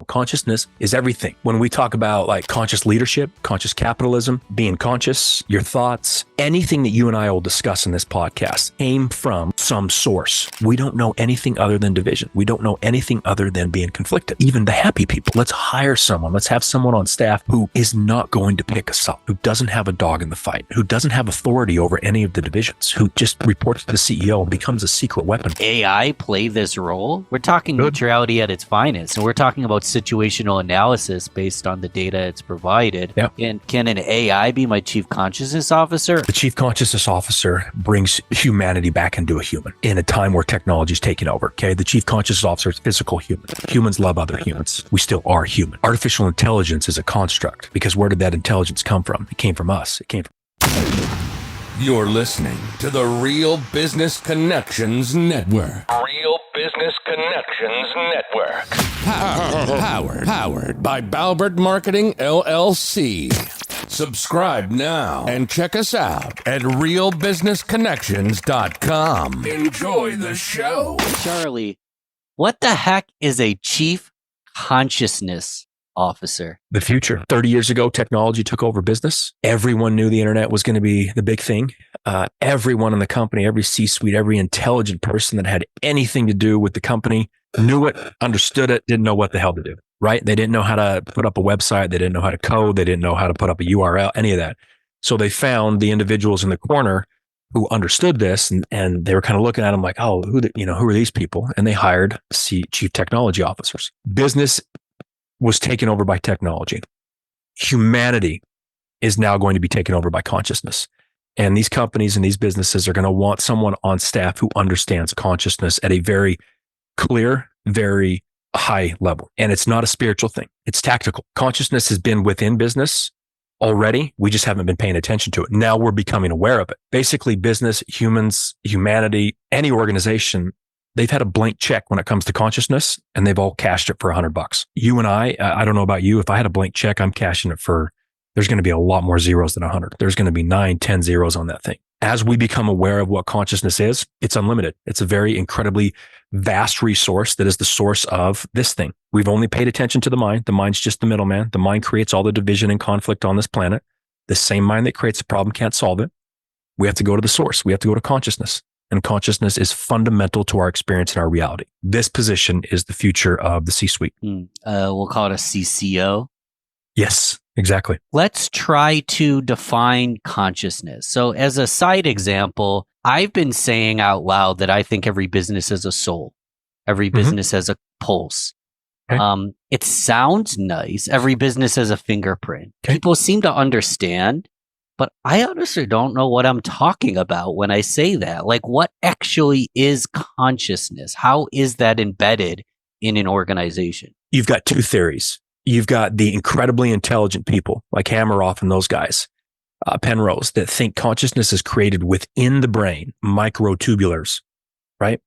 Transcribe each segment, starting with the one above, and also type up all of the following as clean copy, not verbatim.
Consciousness is everything. When we talk about like conscious leadership, conscious capitalism, being conscious, your thoughts, anything that you and I will discuss in this podcast came from some source. We don't know anything other than division. We don't know anything other than being conflicted. Even the happy people. Let's hire someone. Let's have someone on staff who is not going to pick us up, who doesn't have a dog in the fight, who doesn't have authority over any of the divisions, who just reports to the CEO and becomes a secret weapon. AI play this role? We're talking neutrality at its finest, and we're talking about situational analysis based on the data it's provided. Yep. And can an AI be my chief consciousness officer? The chief consciousness officer brings humanity back into a human in a time where technology is taking over. Okay. The chief consciousness officer is physical human. Humans love other humans. We still are human. Artificial intelligence is a construct because where did that intelligence come from? It came from us. It came from. You're listening to the Real Business Connections Network. Real Business Connections Network. Powered by Balbert Marketing, LLC. Subscribe now and check us out at realbusinessconnections.com. Enjoy the show. Charlie, what the heck is a chief consciousness officer? The future. 30 years ago, technology took over business. Everyone knew the internet was going to be the big thing. Everyone in the company, every C-suite, every intelligent person that had anything to do with the company knew it, understood it, didn't know what the hell to do, right? They didn't know how to put up a website. They didn't know how to code. They didn't know how to put up a URL, any of that. So they found the individuals in the corner who understood this, and they were kind of looking at them like, oh, who are these people? And they hired chief technology officers. Business was taken over by technology. Humanity is now going to be taken over by consciousness. And these companies and these businesses are going to want someone on staff who understands consciousness at a very clear, very high level. And it's not a spiritual thing. It's tactical. Consciousness has been within business already. We just haven't been paying attention to it. Now we're becoming aware of it. Basically, business, humans, humanity, any organization, they've had a blank check when it comes to consciousness, and they've all cashed it for $100. You and I don't know about you. If I had a blank check, I'm cashing it for, there's going to be a lot more zeros than 100. There's going to be 9, 10 zeros on that thing. As we become aware of what consciousness is, it's unlimited. It's a very incredibly vast resource that is the source of this thing. We've only paid attention to the mind. The mind's just the middleman. The mind creates all the division and conflict on this planet. The same mind that creates the problem can't solve it. We have to go to the source. We have to go to consciousness. And consciousness is fundamental to our experience and our reality. This position is the future of the C-suite. We'll call it a CCO. Yes, exactly. Let's try to define consciousness. So as a side example, I've been saying out loud that I think every business has a soul. Every business has a pulse. Okay. It sounds nice. Every business has a fingerprint. Okay. People seem to understand, but I honestly don't know what I'm talking about when I say that. Like, what actually is consciousness? How is that embedded in an organization? You've got two theories. You've got the incredibly intelligent people like Hameroff and those guys, Penrose, that think consciousness is created within the brain, microtubulars, right?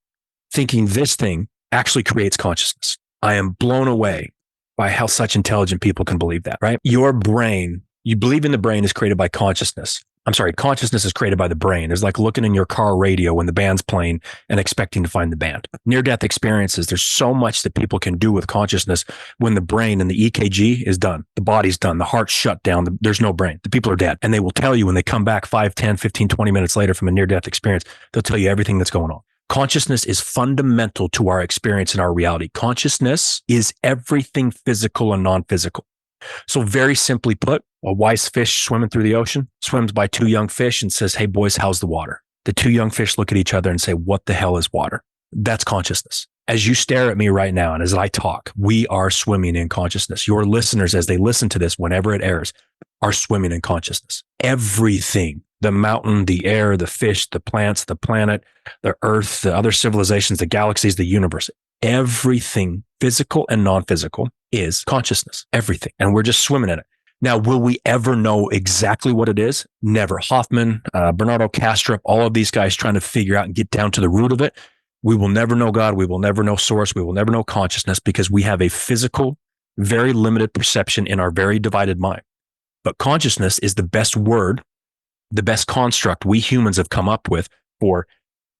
Thinking this thing actually creates consciousness. I am blown away by how such intelligent people can believe that, right? Your brain, you believe in the brain is created by consciousness. I'm sorry, consciousness is created by the brain. It's like looking in your car radio when the band's playing and expecting to find the band. Near-death experiences, there's so much that people can do with consciousness when the brain and the EKG is done. The body's done. The heart's shut down. There's no brain. The people are dead. And they will tell you when they come back 5, 10, 15, 20 minutes later from a near-death experience, they'll tell you everything that's going on. Consciousness is fundamental to our experience and our reality. Consciousness is everything physical and non-physical. So very simply put, a wise fish swimming through the ocean swims by two young fish and says, hey boys, how's the water? The two young fish look at each other and say, what the hell is water? That's consciousness. As you stare at me right now and as I talk, we are swimming in consciousness. Your listeners, as they listen to this, whenever it airs, are swimming in consciousness. Everything, the mountain, the air, the fish, the plants, the planet, the earth, the other civilizations, the galaxies, the universe, everything physical and non-physical is consciousness, everything. And we're just swimming in it. Now, will we ever know exactly what it is? Never. Hoffman, Bernardo Kastrup, all of these guys trying to figure out and get down to the root of it. We will never know God. We will never know source. We will never know consciousness because we have a physical, very limited perception in our very divided mind. But consciousness is the best word, the best construct we humans have come up with for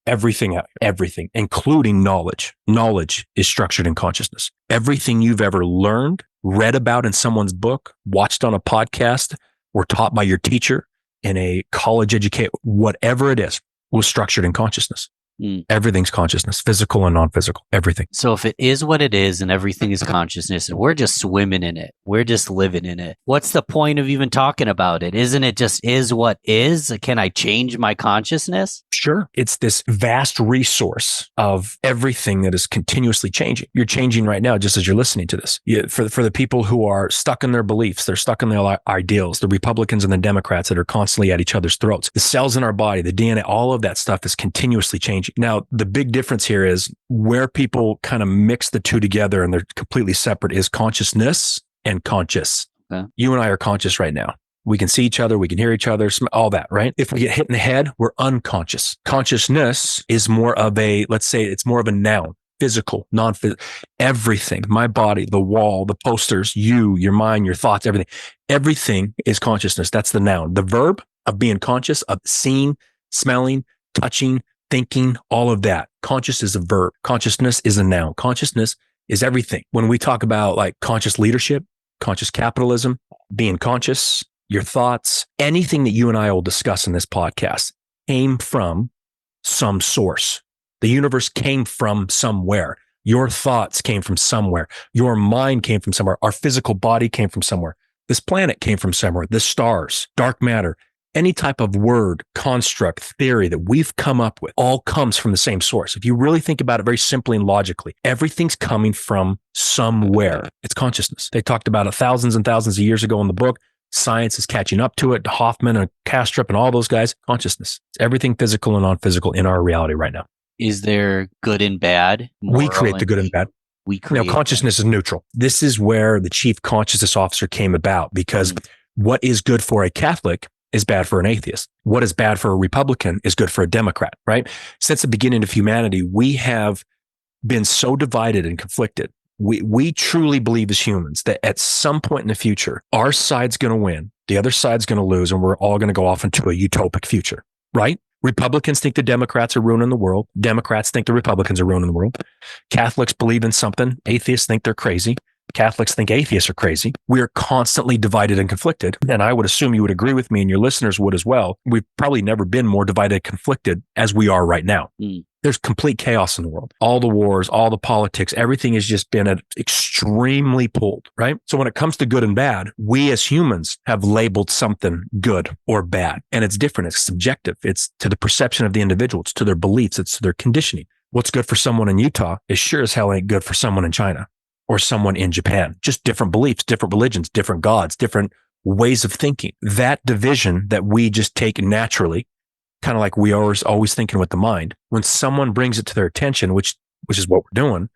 everything out, everything, including knowledge. Knowledge is structured in consciousness. Everything you've ever learned, read about in someone's book, watched on a podcast, or taught by your teacher in a college education, whatever it is, was structured in consciousness. Everything's consciousness, physical and non-physical, everything. So if it is what it is and everything is consciousness and we're just swimming in it, we're just living in it, what's the point of even talking about it? Isn't it just is what is? Can I change my consciousness? Sure. It's this vast resource of everything that is continuously changing. You're changing right now just as you're listening to this. For the people who are stuck in their beliefs, they're stuck in their ideals, the Republicans and the Democrats that are constantly at each other's throats. The cells in our body, the DNA, all of that stuff is continuously changing. Now, the big difference here is where people kind of mix the two together and they're completely separate is consciousness and conscious. Okay. You and I are conscious right now. We can see each other. We can hear each other, all that, right? If we get hit in the head, we're unconscious. Consciousness is more of let's say it's more of a noun, physical, non-physical, everything, my body, the wall, the posters, you, your mind, your thoughts, everything. Everything is consciousness. That's the noun. The verb of being conscious, of seeing, smelling, touching, thinking, all of that. Conscious is a verb. Consciousness is a noun. Consciousness is everything. When we talk about like conscious leadership, conscious capitalism, being conscious, your thoughts, anything that you and I will discuss in this podcast came from some source. The universe came from somewhere. Your thoughts came from somewhere. Your mind came from somewhere. Our physical body came from somewhere. This planet came from somewhere. The stars, dark matter, any type of word, construct, theory that we've come up with all comes from the same source. If you really think about it very simply and logically, everything's coming from somewhere. It's consciousness. They talked about it thousands and thousands of years ago in the book. Science is catching up to it. Hoffman and Kastrup and all those guys, consciousness. It's everything physical and non-physical in our reality right now. Is there good and bad? We create the good and bad. We create consciousness is neutral. This is where the chief consciousness officer came about because what is good for a Catholic is bad for an atheist. What is bad for a Republican is good for a Democrat, right? Since the beginning of humanity, we have been so divided and conflicted. We truly believe as humans that at some point in the future, our side's going to win, the other side's going to lose, and we're all going to go off into a utopic future, right? Republicans think the Democrats are ruining the world. Democrats think the Republicans are ruining the world. Catholics believe in something. Atheists think they're crazy. Catholics think atheists are crazy. We are constantly divided and conflicted. And I would assume you would agree with me and your listeners would as well. We've probably never been more divided and conflicted as we are right now. There's complete chaos in the world. All the wars, all the politics, everything has just been extremely pulled, right? So when it comes to good and bad, we as humans have labeled something good or bad. And it's different. It's subjective. It's to the perception of the individual. It's to their beliefs. It's to their conditioning. What's good for someone in Utah is sure as hell ain't good for someone in China or someone in Japan. Just different beliefs, different religions, different gods, different ways of thinking. That division that we just take naturally, kind of like we are always thinking with the mind, when someone brings it to their attention, which is what we're doing,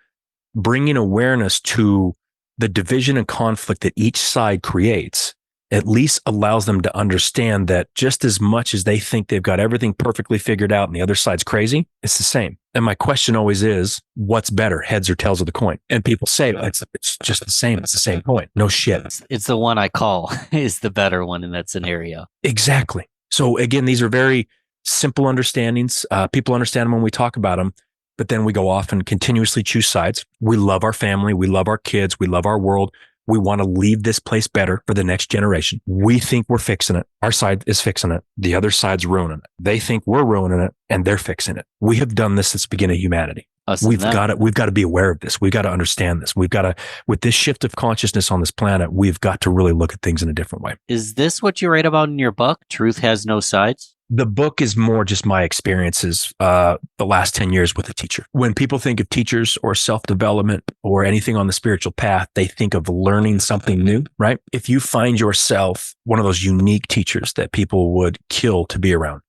bringing awareness to the division and conflict that each side creates, at least allows them to understand that just as much as they think they've got everything perfectly figured out and the other side's crazy, it's the same. And my question always is, what's better, heads or tails of the coin? And people say, it's just the same. It's the same coin. No shit. It's the one I call is the better one in that scenario. Exactly. So again, these are very simple understandings. People understand them when we talk about them, but then we go off and continuously choose sides. We love our family. We love our kids. We love our world. We want to leave this place better for the next generation. We think we're fixing it. Our side is fixing it. The other side's ruining it. They think we're ruining it and they're fixing it. We have done this since the beginning of humanity. We've got to be aware of this. We've got to understand this. We've got to, with this shift of consciousness on this planet, we've got to really look at things in a different way. Is this what you write about in your book? Truth has no sides? The book is more just my experiences the last 10 years with a teacher. When people think of teachers or self-development or anything on the spiritual path, they think of learning something new, right? If you find yourself one of those unique teachers that people would kill to be around,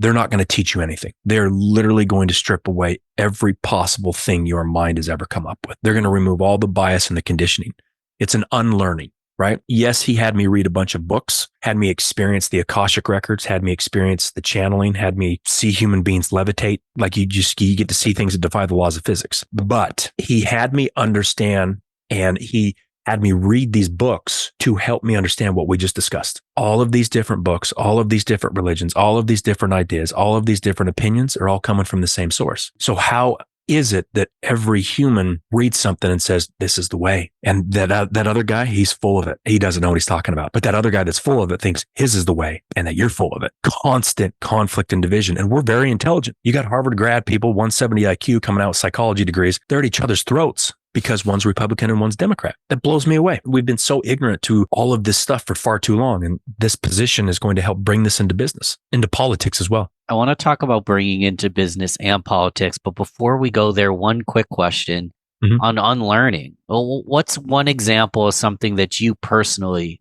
they're not going to teach you anything. They're literally going to strip away every possible thing your mind has ever come up with. They're going to remove all the bias and the conditioning. It's an unlearning. Right? Yes, he had me read a bunch of books, had me experience the Akashic records, had me experience the channeling, had me see human beings levitate. Like you get to see things that defy the laws of physics. But he had me understand and he had me read these books to help me understand what we just discussed. All of these different books, all of these different religions, all of these different ideas, all of these different opinions are all coming from the same source. So how is it that every human reads something and says, this is the way? And that other guy, he's full of it. He doesn't know what he's talking about. But that other guy that's full of it thinks his is the way and that you're full of it. Constant conflict and division. And we're very intelligent. You got Harvard grad people, 170 IQ coming out with psychology degrees. They're at each other's throats because one's Republican and one's Democrat. That blows me away. We've been so ignorant to all of this stuff for far too long. And this position is going to help bring this into business, into politics as well. I want to talk about bringing into business and politics, but before we go there, one quick question on unlearning. Well, what's one example of something that you personally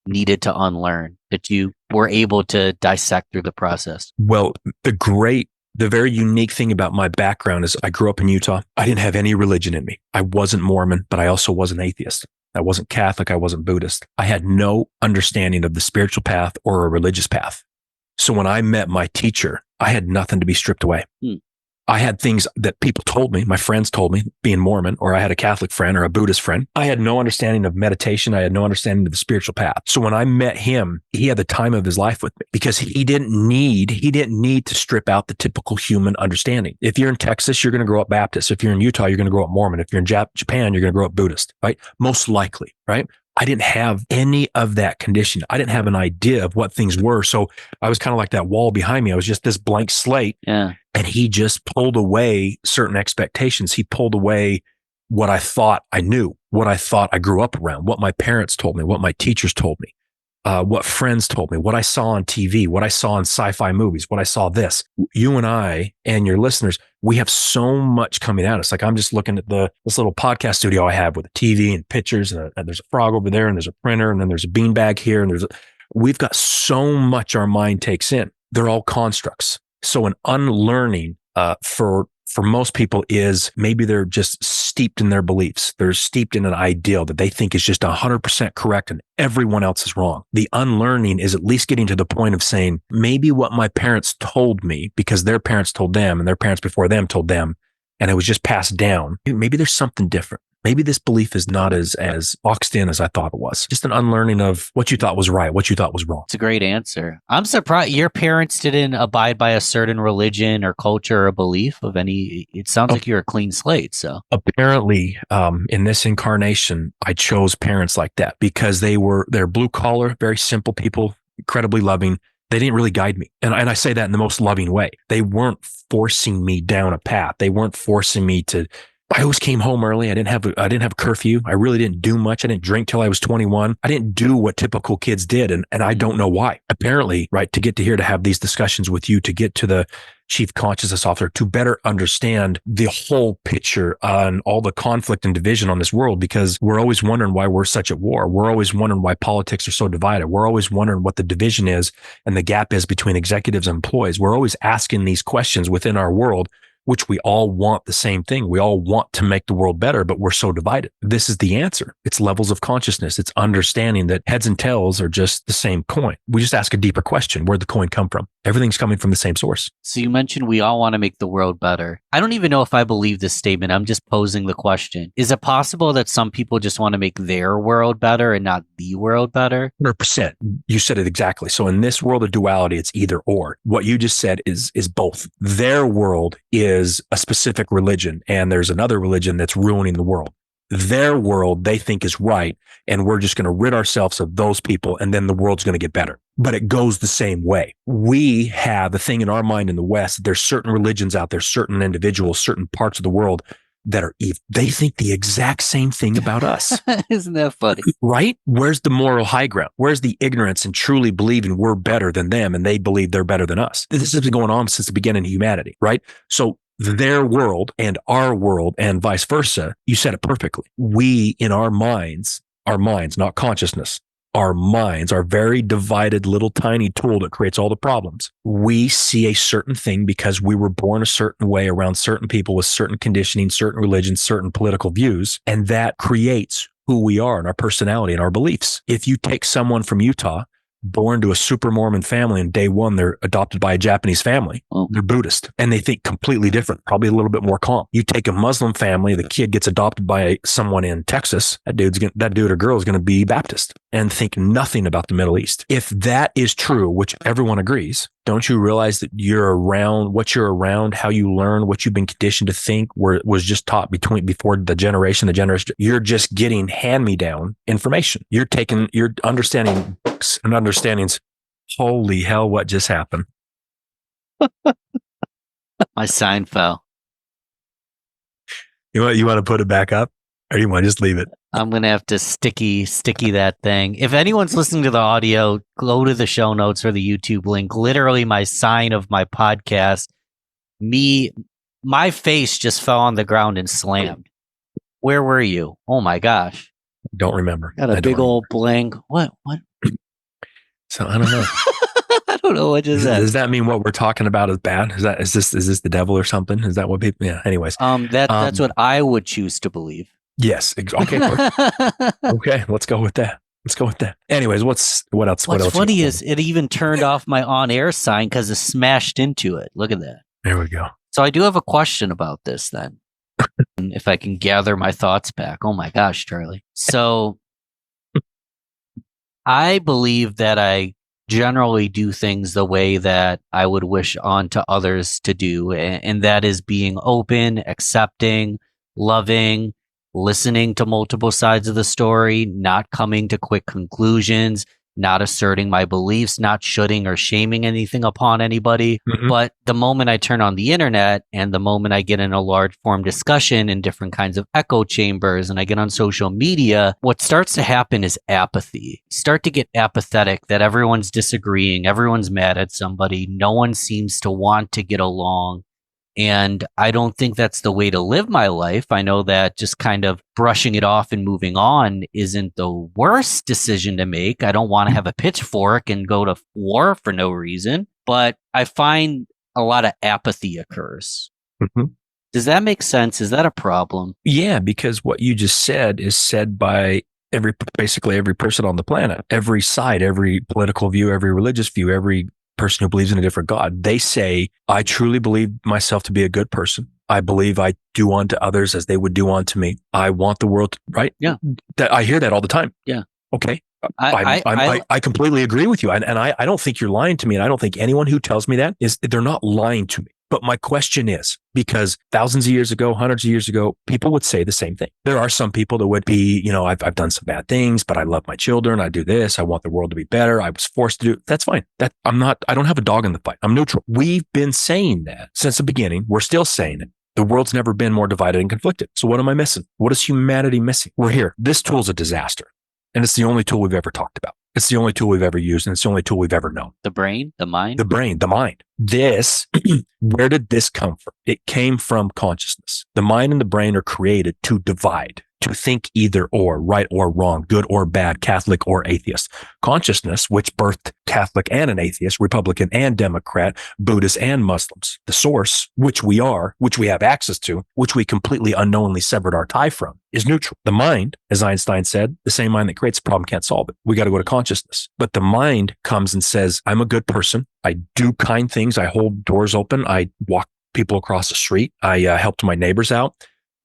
needed to unlearn that you were able to dissect through the process? Well, the very unique thing about my background is I grew up in Utah. I didn't have any religion in me. I wasn't Mormon, but I also wasn't atheist. I wasn't Catholic. I wasn't Buddhist. I had no understanding of the spiritual path or a religious path. So when I met my teacher, I had nothing to be stripped away. I had things that people told me, my friends told me, being Mormon, or I had a Catholic friend or a Buddhist friend. I had no understanding of meditation. I had no understanding of the spiritual path. So when I met him, he had the time of his life with me because he didn't need to strip out the typical human understanding. If you're in Texas, you're going to grow up Baptist. If you're in Utah, you're going to grow up Mormon. If you're in Japan, you're going to grow up Buddhist, right? Most likely, right? I didn't have any of that condition. I didn't have an idea of what things were. So I was kind of like that wall behind me. I was just this blank slate. Yeah. And he just pulled away certain expectations. He pulled away what I thought I knew, what I thought I grew up around, what my parents told me, what my teachers told me, what friends told me, what I saw on TV, what I saw in sci-fi movies, what I saw this. You and I and your listeners, we have so much coming at us. Like I'm just looking at this little podcast studio I have with a TV and pictures, and there's a frog over there, and there's a printer, and then there's a beanbag here, and we've got so much our mind takes in. They're all constructs. So an unlearning for most people is maybe they're just steeped in their beliefs. They're steeped in an ideal that they think is just 100% correct and everyone else is wrong. The unlearning is at least getting to the point of saying, maybe what my parents told me because their parents told them and their parents before them told them, and it was just passed down. Maybe there's something different. Maybe this belief is not as boxed in as I thought it was. Just an unlearning of what you thought was right, what you thought was wrong. It's a great answer. I'm surprised your parents didn't abide by a certain religion or culture or belief of any. It sounds like you're a clean slate. So apparently, in this incarnation, I chose parents like that because they're blue collar, very simple people, incredibly loving. They didn't really guide me. And I say that in the most loving way. They weren't forcing me down a path. They weren't forcing me to. I always came home early. I didn't have a curfew. I really didn't do much. I didn't drink till I was 21. I didn't do what typical kids did. And I don't know why. Apparently, right, to get to here, to have these discussions with you, to get to the chief consciousness officer, to better understand the whole picture on all the conflict and division on this world, because we're always wondering why we're such at war. We're always wondering why politics are so divided. We're always wondering what the division is and the gap is between executives and employees. We're always asking these questions within our world, which we all want the same thing. We all want to make the world better, but we're so divided. This is the answer. It's levels of consciousness. It's understanding that heads and tails are just the same coin. We just ask a deeper question. Where'd the coin come from? Everything's coming from the same source. So you mentioned we all want to make the world better. I don't even know if I believe this statement. I'm just posing the question. Is it possible that some people just want to make their world better and not the world better? 100%. You said it exactly. So in this world of duality, it's either or. What you just said is both. Their world is a specific religion, and there's another religion that's ruining the world. Their world they think is right, and we're just going to rid ourselves of those people, and then the world's going to get better. But it goes the same way. We have a thing in our mind in the West. There's certain religions out there, certain individuals, certain parts of the world that are evil. They think the exact same thing about us. Isn't that funny? Right? Where's the moral high ground? Where's the ignorance and truly believing we're better than them and they believe they're better than us? This has been going on since the beginning of humanity, right? So their world and our world and vice versa, you said it perfectly. We in our minds, not consciousness, our minds, our very divided little tiny tool that creates all the problems. We see a certain thing because we were born a certain way around certain people with certain conditioning, certain religions, certain political views, and that creates who we are and our personality and our beliefs. If you take someone from Utah born to a super Mormon family, and day one, they're adopted by a Japanese family. Oh. They're Buddhist, and they think completely different, probably a little bit more calm. You take a Muslim family, the kid gets adopted by someone in Texas, that dude or girl is going to be Baptist and think nothing about the Middle East. If that is true, which everyone agrees, don't you realize that what you're around, how you learn, what you've been conditioned to think was just taught before the generation, you're just getting hand-me-down information. You're understanding books and understandings. Holy hell, what just happened? My sign fell. You want to put it back up, or you want to just leave it? I'm going to have to sticky that thing. If anyone's listening to the audio, go to the show notes or the YouTube link. Literally my sign of my podcast, my face just fell on the ground and slammed. Where were you? Oh my gosh. Don't remember. Got a big old bling. What? So I don't know. I don't know what just Does that mean what we're talking about is bad? Is this the devil or something? Is that what people? Yeah. Anyways, that's what I would choose to believe. Yes. Okay. Okay. Let's go with that. Anyways, what else? What's funny is it even turned off my on-air sign because it smashed into it. Look at that. There we go. So I do have a question about this then. If I can gather my thoughts back. Oh my gosh, Charlie. So I believe that I generally do things the way that I would wish on to others to do. And that is being open, accepting, loving, listening to multiple sides of the story, not coming to quick conclusions, not asserting my beliefs, not shooting or shaming anything upon anybody. Mm-hmm. But the moment I turn on the internet and the moment I get in a large form discussion in different kinds of echo chambers and I get on social media, what starts to happen is apathy. Start to get apathetic that everyone's disagreeing, everyone's mad at somebody, no one seems to want to get along. And I don't think that's the way to live my life. I know that just kind of brushing it off and moving on isn't the worst decision to make. I don't want to have a pitchfork and go to war for no reason, but I find a lot of apathy occurs. Mm-hmm. Does that make sense? Is that a problem? Yeah, because what you just said is said by basically every person on the planet, every side, every political view, every religious view, every person who believes in a different God. They say, I truly believe myself to be a good person. I believe I do unto others as they would do unto me. I want the world, right? Yeah. I hear that all the time. Yeah. Okay. I completely agree with you. And I don't think you're lying to me. And I don't think anyone who tells me that they're not lying to me. But my question is, because thousands of years ago, hundreds of years ago, people would say the same thing. There are some people that would be, I've done some bad things, but I love my children. I do this. I want the world to be better. I was forced to do it. That's fine. I don't have a dog in the fight. I'm neutral. We've been saying that since the beginning. We're still saying it. The world's never been more divided and conflicted. So what am I missing? What is humanity missing? We're here. This tool's a disaster. And it's the only tool we've ever talked about. It's the only tool we've ever used, and it's the only tool we've ever known. The brain, the mind? The brain, the mind. This, where did this come from? It came from consciousness. The mind and the brain are created to divide, to think either or, right or wrong, good or bad, Catholic or atheist. Consciousness, which birthed Catholic and an atheist, Republican and Democrat, Buddhist and Muslims. The source, which we are, which we have access to, which we completely unknowingly severed our tie from, is neutral. The mind, as Einstein said, the same mind that creates a problem can't solve it. We got to go to consciousness. But the mind comes and says, I'm a good person. I do kind things. I hold doors open. I walk people across the street. I helped my neighbors out.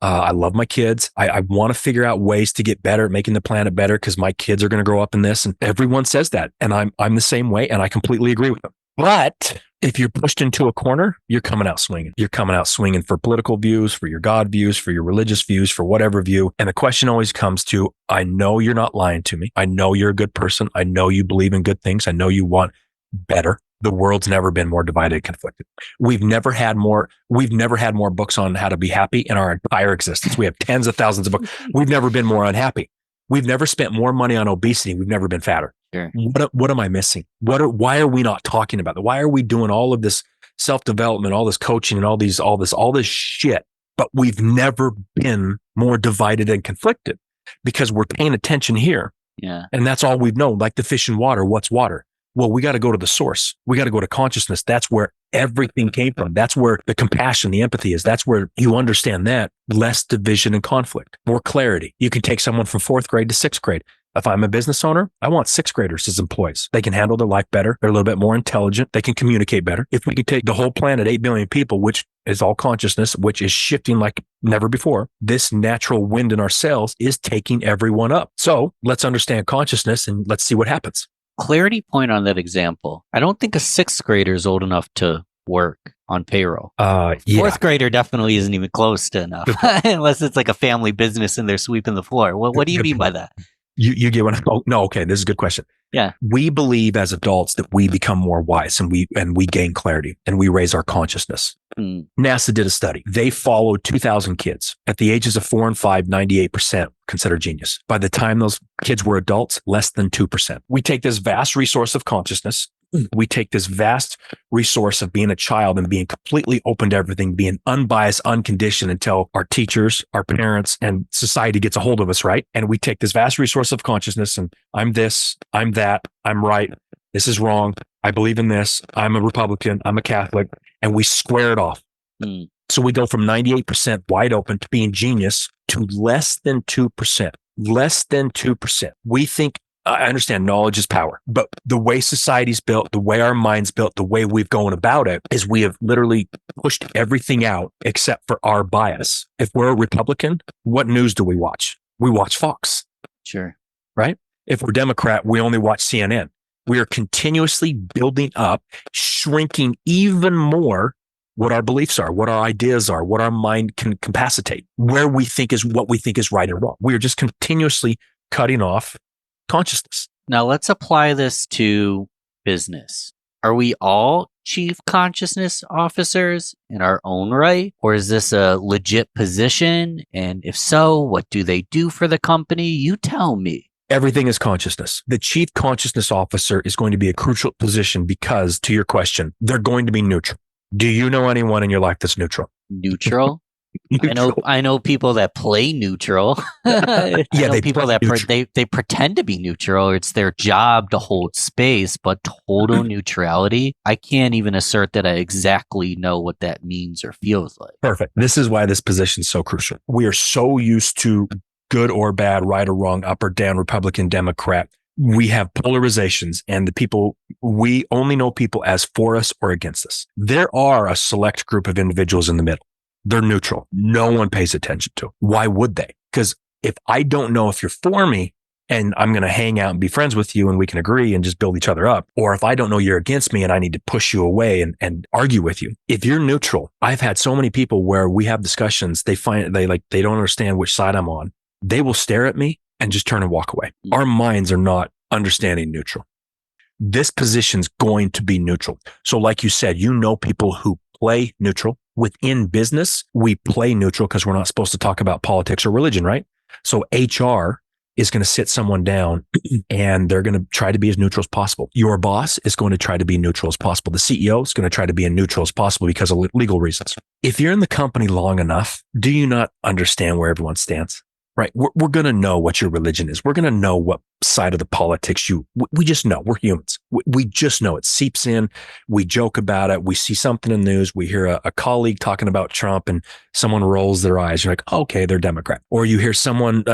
I love my kids. I want to figure out ways to get better at making the planet better because my kids are going to grow up in this. And everyone says that. And I'm the same way. And I completely agree with them. But if you're pushed into a corner, you're coming out swinging. You're coming out swinging for political views, for your God views, for your religious views, for whatever view. And the question always comes to, I know you're not lying to me. I know you're a good person. I know you believe in good things. I know you want better. The world's never been more divided and conflicted. We've never had more books on how to be happy in our entire existence. We have tens of thousands of books. We've never been more unhappy. We've never spent more money on obesity. We've never been fatter. Sure. What am I missing? Why are we not talking about that? Why are we doing all of this self-development, all this coaching and all this shit? But we've never been more divided and conflicted because we're paying attention here. Yeah. And that's all we've known. Like the fish in water. What's water? Well, we got to go to the source. We got to go to consciousness. That's where everything came from. That's where the compassion, the empathy is. That's where you understand that. Less division and conflict, more clarity. You can take someone from 4th grade to 6th grade. If I'm a business owner, I want 6th graders as employees. They can handle their life better. They're a little bit more intelligent. They can communicate better. If we could take the whole planet, 8 billion people, which is all consciousness, which is shifting like never before, this natural wind in our sails is taking everyone up. So let's understand consciousness and let's see what happens. Clarity point on that example. I don't think a 6th grader is old enough to work on payroll. Yeah. 4th grader definitely isn't even close to enough, unless it's like a family business and they're sweeping the floor. What do you mean by that? You get what? Oh, no. Okay. This is a good question. Yeah. We believe as adults that we become more wise and we gain clarity and we raise our consciousness. NASA did a study. They followed 2,000 kids at the ages of 4 and 5, 98% considered genius. By the time those kids were adults, less than 2%. We take this vast resource of consciousness. We take this vast resource of being a child and being completely open to everything, being unbiased, unconditioned until our teachers, our parents, and society gets a hold of us, right? And we take this vast resource of consciousness and I'm this, I'm that, I'm right, this is wrong, I believe in this, I'm a Republican, I'm a Catholic, and we square it off. So we go from 98% wide open to being genius to less than 2%. Less than 2%. We think, I understand knowledge is power, but the way society's built, the way our mind's built, the way we've gone about it is we have literally pushed everything out except for our bias. If we're a Republican, what news do we watch? We watch Fox. Sure. Right? If we're Democrat, we only watch CNN. We are continuously building up, shrinking even more what our beliefs are, what our ideas are, what our mind can capacitate, where we think is what we think is right and wrong. We are just continuously cutting off consciousness. Now let's apply this to business. Are we all chief consciousness officers in our own right? Or is this a legit position? And if so, what do they do for the company? You tell me. Everything is consciousness. The chief consciousness officer is going to be a crucial position because, to your question, they're going to be neutral. Do you know anyone in your life that's neutral? Neutral? I know people that play neutral. They pretend to be neutral. It's their job to hold space, but total neutrality, I can't even assert that I exactly know what that means or feels like. Perfect. This is why this position is so crucial. We are so used to good or bad, right or wrong, up or down, Republican, Democrat. We have polarizations and we only know people as for us or against us. There are a select group of individuals in the middle. They're neutral. No one pays attention to. Why would they? Because if I don't know if you're for me and I'm going to hang out and be friends with you and we can agree and just build each other up, or if I don't know you're against me and I need to push you away and argue with you. If you're neutral, I've had so many people where we have discussions, they don't understand which side I'm on. They will stare at me and just turn and walk away. Our minds are not understanding neutral. This position's going to be neutral. So like you said, people who play neutral. Within business, we play neutral because we're not supposed to talk about politics or religion, right? So HR is going to sit someone down and they're going to try to be as neutral as possible. Your boss is going to try to be neutral as possible. The CEO is going to try to be as neutral as possible because of legal reasons. If you're in the company long enough, do you not understand where everyone stands? Right? We're going to know what your religion is. We're going to know what side of the politics we just know. We're humans. We just know it seeps in. We joke about it. We see something in the news. We hear a colleague talking about Trump and someone rolls their eyes. You're like, okay, they're Democrat. Or you hear someone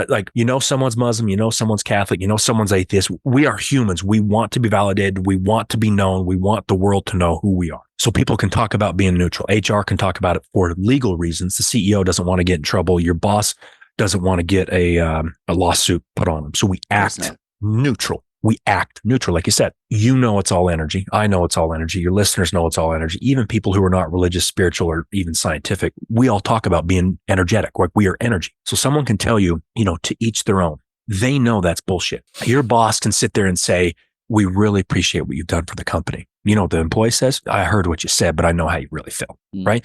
someone's Muslim, someone's Catholic, someone's atheist. We are humans. We want to be validated. We want to be known. We want the world to know who we are. So people can talk about being neutral. HR can talk about it for legal reasons. The CEO doesn't want to get in trouble. Your boss doesn't want to get a lawsuit put on them. So we act neutral. We act neutral. Like you said, it's all energy. I know it's all energy. Your listeners know it's all energy. Even people who are not religious, spiritual, or even scientific, we all talk about being energetic, like we are energy. So someone can tell you, to each their own. They know that's bullshit. Your boss can sit there and say, we really appreciate what you've done for the company. You know what the employee says? I heard what you said, but I know how you really feel, right?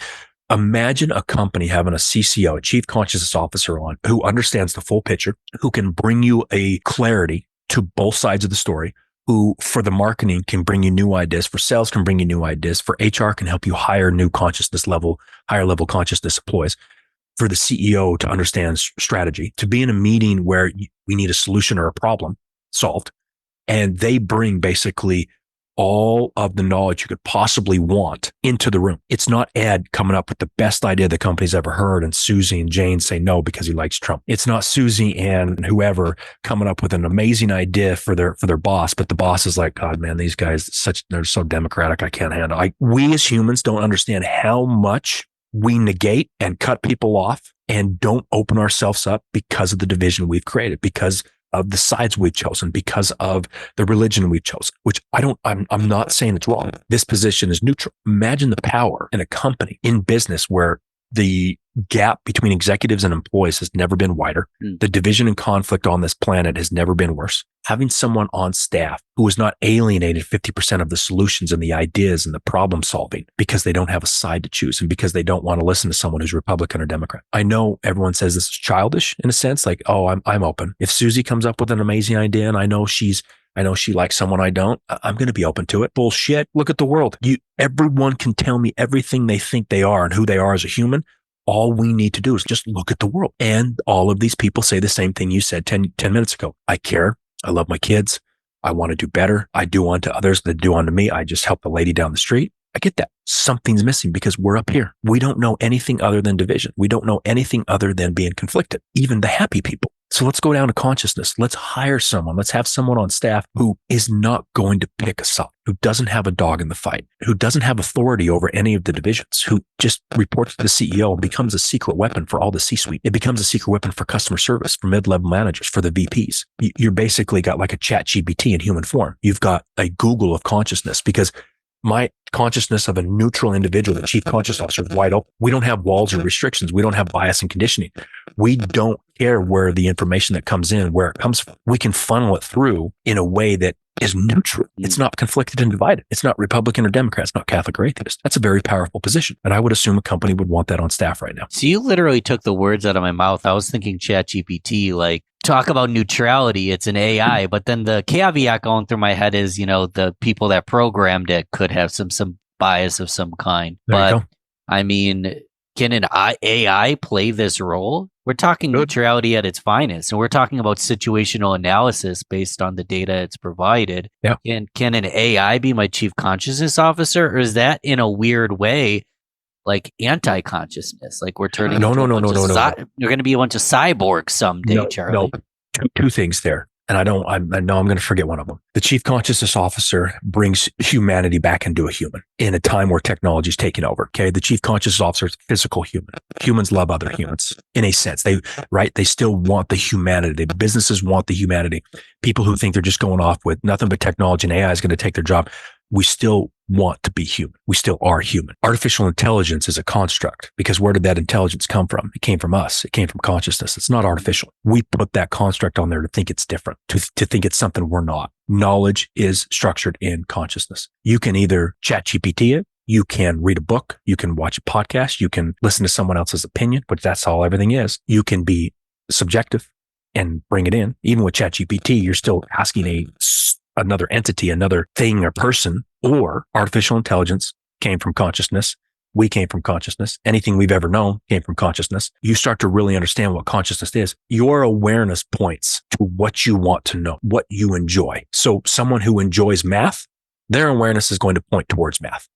Imagine a company having a CCO, a chief consciousness officer on, who understands the full picture, who can bring you a clarity to both sides of the story, who for the marketing can bring you new ideas, for sales can bring you new ideas, for HR can help you hire new higher level consciousness employees, for the CEO to understand strategy, to be in a meeting where we need a solution or a problem solved. And they bring basically all of the knowledge you could possibly want into the room. It's not Ed coming up with the best idea the company's ever heard and Susie and Jane say no because he likes Trump. It's not Susie and whoever coming up with an amazing idea for their boss, but the boss is like, God, man, these guys, they're so democratic, I can't handle it. We as humans don't understand how much we negate and cut people off and don't open ourselves up because of the division we've created, because of the sides we've chosen, because of the religion we've chosen, which I'm not saying it's wrong. This position is neutral. Imagine the power in a company, in business, where the gap between executives and employees has never been wider. The division and conflict on this planet has never been worse. Having someone on staff who is not alienated 50% of the solutions and the ideas and the problem solving because they don't have a side to choose and because they don't want to listen to someone who's Republican or Democrat. I know everyone says this is childish in a sense, like, oh, I'm open. If Susie comes up with an amazing idea and I know she likes someone I don't, I'm going to be open to it. Bullshit. Look at the world. Everyone can tell me everything they think they are and who they are as a human. All we need to do is just look at the world. And all of these people say the same thing you said 10 minutes ago. I care. I love my kids. I want to do better. I do unto others that do unto me. I just help the lady down the street. I get that. Something's missing because we're up here. We don't know anything other than division. We don't know anything other than being conflicted, even the happy people. So let's go down to consciousness. Let's hire someone. Let's have someone on staff who is not going to pick a side, who doesn't have a dog in the fight, who doesn't have authority over any of the divisions, who just reports to the CEO and becomes a secret weapon for all the C-suite. It becomes a secret weapon for customer service, for mid-level managers, for the VPs. You're basically got like a ChatGPT in human form. You've got a Google of consciousness, because my consciousness of a neutral individual, the chief conscious officer, is wide open. We don't have walls or restrictions. We don't have bias and conditioning. We don't care where the information that comes in, where it comes from. We can funnel it through in a way that is neutral. It's not conflicted and divided. It's not Republican or Democrat. It's not Catholic or atheist. That's a very powerful position. And I would assume a company would want that on staff right now. So you literally took the words out of my mouth. I was thinking ChatGPT, like, talk about neutrality. It's an AI. But then the caveat going through my head is, the people that programmed it could have some bias of some kind. But I mean, can an AI play this role? We're talking neutrality at its finest, and we're talking about situational analysis based on the data it's provided. Yeah. And can an AI be my chief consciousness officer, or is that in a weird way like anti-consciousness? Like we're turning no. You're going to be a bunch of cyborgs someday, Charlie. No. Two things there. And I know I'm going to forget one of them. The chief consciousness officer brings humanity back into a human in a time where technology is taking over. Okay. The chief consciousness officer is a physical human. Humans love other humans in a sense. They still want the humanity. The businesses want the humanity. People who think they're just going off with nothing but technology and AI is going to take their job. We still want to be human. We still are human. Artificial intelligence is a construct, because where did that intelligence come from? It came from us. It came from consciousness. It's not artificial. We put that construct on there to think it's different, to think it's something we're not. Knowledge is structured in consciousness. You can either chat GPT it, you can read a book, you can watch a podcast, you can listen to someone else's opinion, but that's all everything is. You can be subjective and bring it in. Even with ChatGPT, you're still asking another entity, another thing or person. Or artificial intelligence came from consciousness. We came from consciousness. Anything we've ever known came from consciousness. You start to really understand what consciousness is. Your awareness points to what you want to know, what you enjoy. So someone who enjoys math, their awareness is going to point towards math.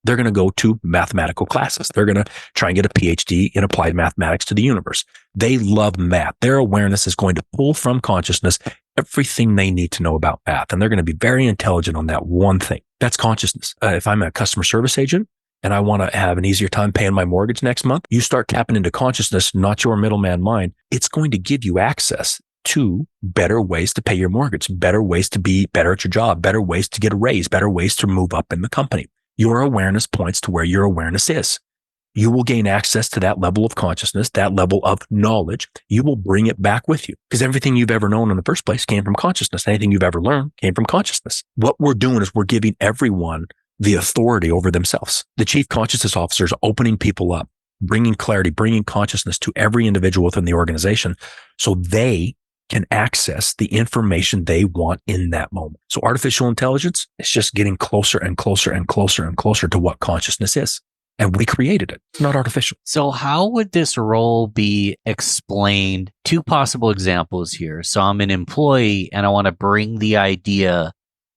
They're going to go to mathematical classes. They're going to try and get a PhD in applied mathematics to the universe. They love math. Their awareness is going to pull from consciousness everything they need to know about math. And they're going to be very intelligent on that one thing. That's consciousness. If I'm a customer service agent and I want to have an easier time paying my mortgage next month, you start tapping into consciousness, not your middleman mind. It's going to give you access to better ways to pay your mortgage, better ways to be better at your job, better ways to get a raise, better ways to move up in the company. Your awareness points to where your awareness is. You will gain access to that level of consciousness, that level of knowledge. You will bring it back with you, because everything you've ever known in the first place came from consciousness. Anything you've ever learned came from consciousness. What we're doing is we're giving everyone the authority over themselves. The chief consciousness officer is opening people up, bringing clarity, bringing consciousness to every individual within the organization so they can access the information they want in that moment. So artificial intelligence is just getting closer and closer and closer and closer to what consciousness is. And we created it. It's not artificial. So how would this role be explained? Two possible examples here. So I'm an employee and I want to bring the idea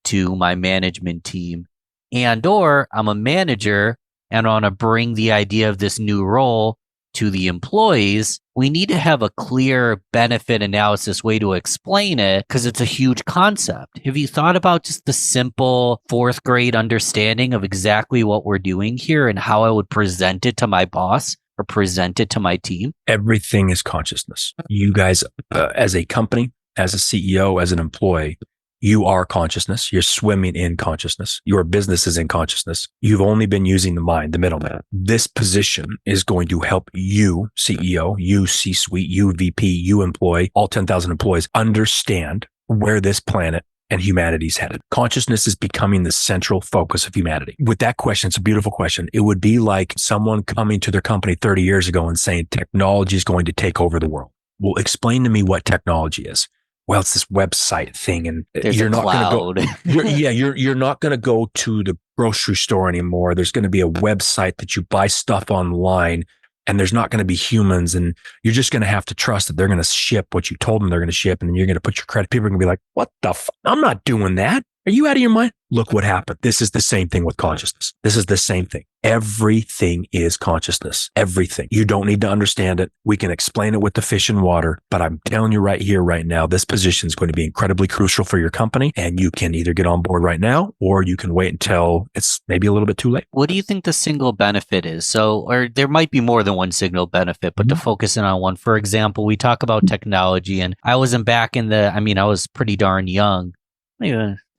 to my management team, or I'm a manager and I want to bring the idea of this new role to the employees. We need to have a clear benefit analysis way to explain it because it's a huge concept. Have you thought about just the simple fourth grade understanding of exactly what we're doing here and how I would present it to my boss or present it to my team? Everything is consciousness. You guys, as a company, as a CEO, as an employee, you are consciousness. You're swimming in consciousness. Your business is in consciousness. You've only been using the mind, the middleman. This position is going to help you, CEO, you C-suite, you VP, you employee, all 10,000 employees understand where this planet and humanity's headed. Consciousness is becoming the central focus of humanity. With that question, it's a beautiful question. It would be like someone coming to their company 30 years ago and saying technology is going to take over the world. Well, explain to me what technology is. Well, it's this website thing, and you're not going to go. You're not going to go to the grocery store anymore. There's going to be a website that you buy stuff online, and there's not going to be humans, and you're just going to have to trust that they're going to ship what you told them they're going to ship, and then you're going to put your credit. People are going to be like, "What the? I'm not doing that. Are you out of your mind?" Look what happened. This is the same thing with consciousness. This is the same thing. Everything is consciousness. Everything. You don't need to understand it. We can explain it with the fish and water, but I'm telling you right here, right now, this position is going to be incredibly crucial for your company, and you can either get on board right now, or you can wait until it's maybe a little bit too late. What do you think the single benefit is? So, or there might be more than one single benefit, but to focus in on one, for example, we talk about technology, and I wasn't back in I was pretty darn young.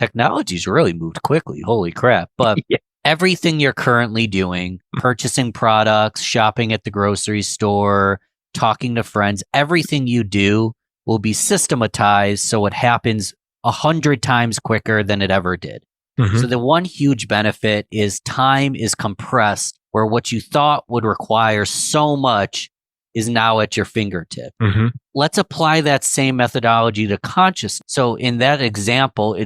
Technology's really moved quickly. Holy crap. But everything you're currently doing, purchasing products, shopping at the grocery store, talking to friends, everything you do will be systematized so it happens 100 times quicker than it ever did. So the one huge benefit is time is compressed, where what you thought would require so much is now at your fingertip. Let's apply that same methodology to consciousness. So in that example,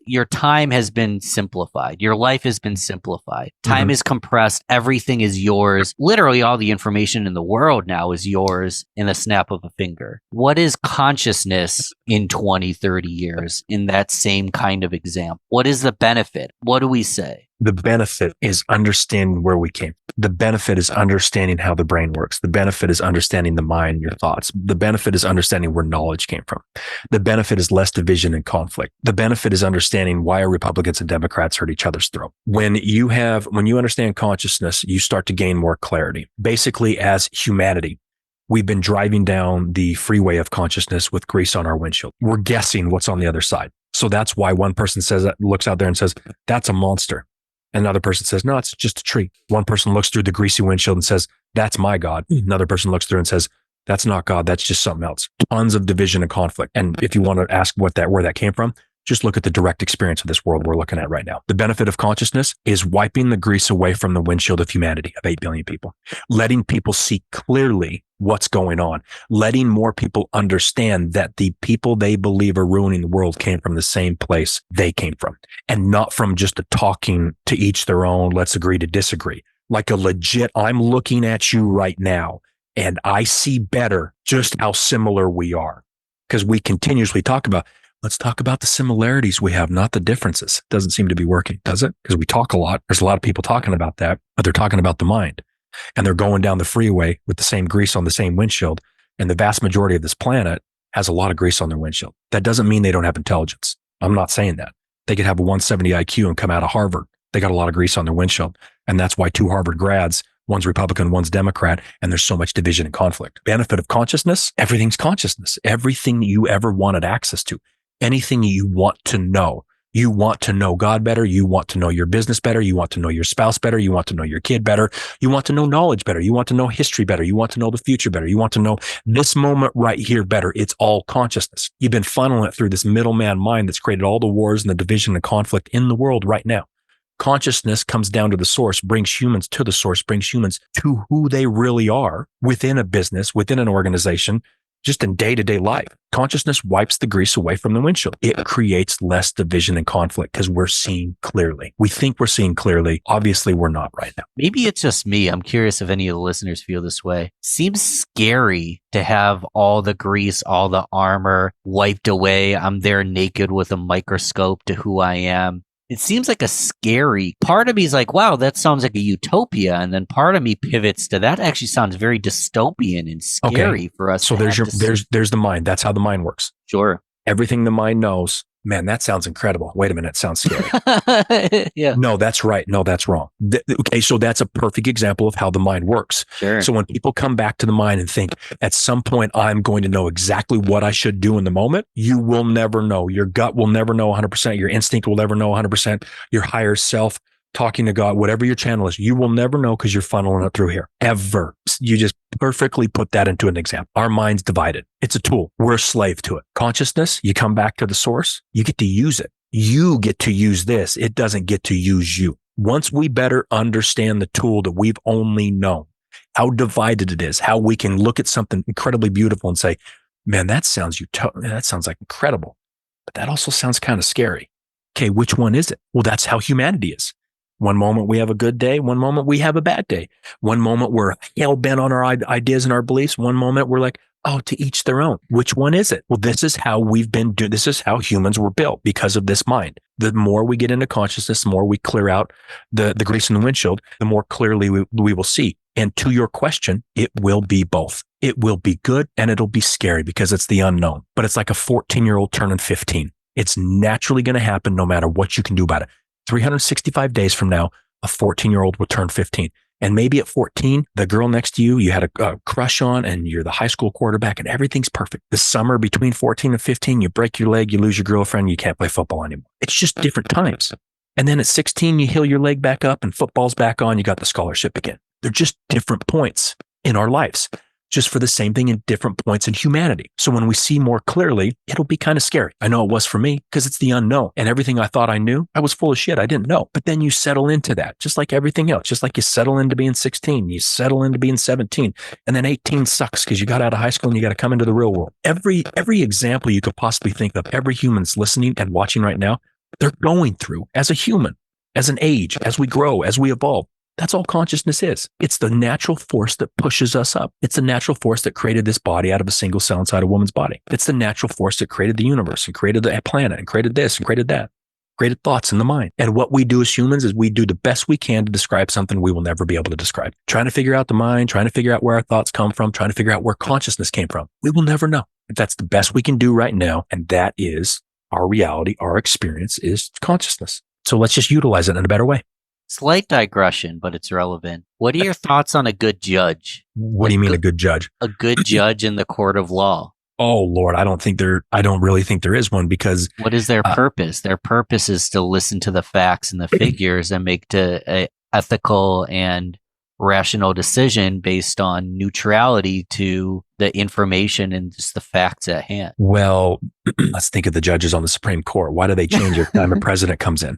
your time has been simplified. Your life has been simplified. Time is compressed. Everything is yours. Literally all the information in the world now is yours in the snap of a finger. What is consciousness in 20, 30 years in that same kind of example? What is the benefit? What do we say? The benefit is understanding where we came. The benefit is understanding how the brain works. The benefit is understanding the mind, your thoughts. The benefit is understanding where knowledge came from. The benefit is less division and conflict. The benefit is understanding why Republicans and Democrats hurt each other's throat. When you understand consciousness, you start to gain more clarity. Basically, as humanity, we've been driving down the freeway of consciousness with grease on our windshield. We're guessing what's on the other side. So that's why one person looks out there and says, "That's a monster." Another person says, "No, it's just a tree." One person looks through the greasy windshield and says, "That's my God." Another person looks through and says, "That's not God. That's just something else." Tons of division and conflict. And if you want to ask where that came from, just look at the direct experience of this world we're looking at right now. The benefit of consciousness is wiping the grease away from the windshield of humanity of 8 billion people, letting people see clearly what's going on, letting more people understand that the people they believe are ruining the world came from the same place they came from, and not from just a talking to each their own, let's agree to disagree. Like a legit, I'm looking at you right now and I see better just how similar we are. Because we continuously talk about, let's talk about the similarities we have, not the differences. Doesn't seem to be working, does it? Because we talk a lot. There's a lot of people talking about that, but they're talking about the mind. And they're going down the freeway with the same grease on the same windshield. And the vast majority of this planet has a lot of grease on their windshield. That doesn't mean they don't have intelligence. I'm not saying that. They could have a 170 IQ and come out of Harvard. They got a lot of grease on their windshield. And that's why 2 Harvard grads, one's Republican, one's Democrat, and there's so much division and conflict. Benefit of consciousness, everything's consciousness. Everything that you ever wanted access to, anything you want to know. You want to know God better. You want to know your business better. You want to know your spouse better. You want to know your kid better. You want to know knowledge better. You want to know history better. You want to know the future better. You want to know this moment right here better. It's all consciousness. You've been funneling it through this middleman mind that's created all the wars and the division and conflict in the world right now. Consciousness comes down to the source, brings humans to the source, brings humans to who they really are within a business, within an organization, just in day-to-day life. Consciousness wipes the grease away from the windshield. It creates less division and conflict because we're seeing clearly. We think we're seeing clearly. Obviously, we're not right now. Maybe it's just me. I'm curious if any of the listeners feel this way. Seems scary to have all the grease, all the armor wiped away. I'm there naked with a microscope to who I am. It seems like a scary part of me is like, wow, that sounds like a utopia. And then part of me pivots to that actually sounds very dystopian and scary for us. So there's the mind. That's how the mind works. Sure. Everything the mind knows. Man, that sounds incredible. Wait a minute. It sounds scary. Yeah. No, that's right. No, that's wrong. Okay. So that's a perfect example of how the mind works. Sure. So when people come back to the mind and think at some point, I'm going to know exactly what I should do in the moment, you will never know. Your gut will never know 100%. Your instinct will never know 100%. Your higher self, talking to God, whatever your channel is, you will never know because you're funneling it through here. Ever. You just perfectly put that into an example. Our mind's divided. It's a tool. We're a slave to it. Consciousness, you come back to the source, you get to use it. You get to use this. It doesn't get to use you. Once we better understand the tool that we've only known, how divided it is, how we can look at something incredibly beautiful and say, man, that sounds like incredible, but that also sounds kind of scary. Okay, which one is it? Well, that's how humanity is. One moment we have a good day. One moment we have a bad day. One moment we're hell bent on our ideas and our beliefs. One moment we're like, oh, to each their own. Which one is it? Well, this is how we've been doing. This is how humans were built because of this mind. The more we get into consciousness, the more we clear out the grease in the windshield, the more clearly we will see. And to your question, it will be both. It will be good and it'll be scary because it's the unknown. But it's like a 14-year-old turning 15. It's naturally going to happen no matter what you can do about it. 365 days from now, a 14-year-old will turn 15. And maybe at 14, the girl next to you, you had a crush on and you're the high school quarterback and everything's perfect. The summer between 14 and 15, you break your leg, you lose your girlfriend, you can't play football anymore. It's just different times. And then at 16, you heal your leg back up and football's back on, you got the scholarship again. They're just different points in our lives, just for the same thing in different points in humanity. So when we see more clearly, it'll be kind of scary. I know it was for me because it's the unknown and everything I thought I knew, I was full of shit. I didn't know. But then you settle into that, just like everything else, just like you settle into being 16, you settle into being 17, and then 18 sucks because you got out of high school and you got to come into the real world. Every example you could possibly think of, every human's listening and watching right now, they're going through as a human, as an age, as we grow, as we evolve. That's all consciousness is. It's the natural force that pushes us up. It's the natural force that created this body out of a single cell inside a woman's body. It's the natural force that created the universe and created the planet and created this and created that, created thoughts in the mind. And what we do as humans is we do the best we can to describe something we will never be able to describe. Trying to figure out the mind, trying to figure out where our thoughts come from, trying to figure out where consciousness came from. We will never know. But that's the best we can do right now. And that is our reality, our experience is consciousness. So let's just utilize it in a better way. Slight digression, but it's relevant. What are your thoughts on a good judge? What do you mean a good judge? A good judge in the court of law. Oh Lord, I don't really think there is one because what is their purpose? Their purpose is to listen to the facts and the figures and make a ethical and rational decision based on neutrality to the information and just the facts at hand. Well, let's think of the judges on the Supreme Court. Why do they change every time a president comes in?